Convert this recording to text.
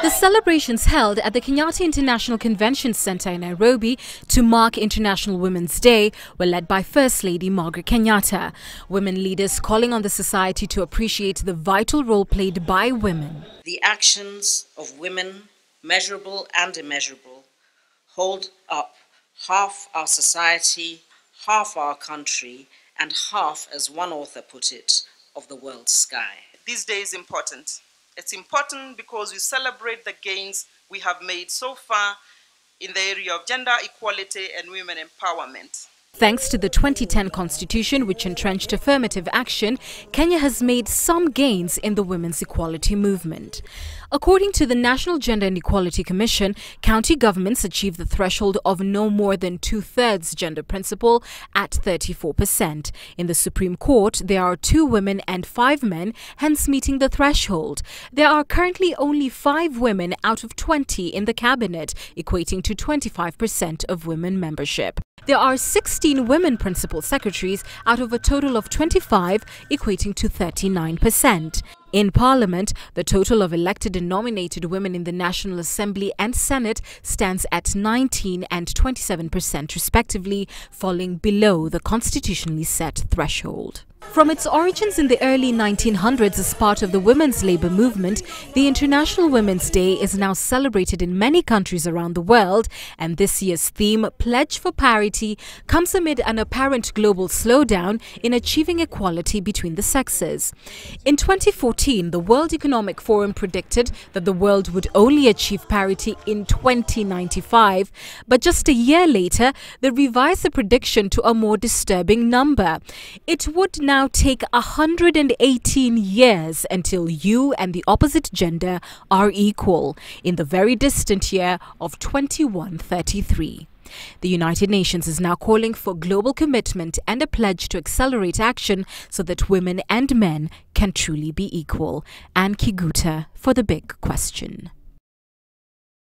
The celebrations held at the Kenyatta International Convention Center in Nairobi to mark International Women's Day were led by First Lady Margaret Kenyatta. Women leaders calling on the society to appreciate the vital role played by women. The actions of women, measurable and immeasurable, hold up half our society, half our country, and half, as one author put it, of the world's sky. This day is important. It's important because we celebrate the gains we have made so far in the area of gender equality and women empowerment. Thanks to the 2010 Constitution, which entrenched affirmative action, Kenya has made some gains in the women's equality movement. According to the National Gender and Equality Commission, county governments achieved the threshold of no more than 2/3 gender principle at 34%. In the Supreme Court, there are 2 women and 5 men, hence meeting the threshold. There are currently only 5 women out of 20 in the cabinet, equating to 25% of women membership. There are 16 women principal secretaries out of a total of 25, equating to 39%. In Parliament, the total of elected and nominated women in the National Assembly and Senate stands at 19 and 27% respectively, falling below the constitutionally set threshold. From its origins in the early 1900s as part of the women's labor movement, the International Women's Day is now celebrated in many countries around the world, and this year's theme, Pledge for Parity, comes amid an apparent global slowdown in achieving equality between the sexes. In 2014, the World Economic Forum predicted that the world would only achieve parity in 2095, but just a year later, they revised the prediction to a more disturbing number. It would now take 118 years until you and the opposite gender are equal, in the very distant year of 2133. The United Nations is now calling for global commitment and a pledge to accelerate action so that women and men can truly be equal. Anne Kiguta for The Big Question.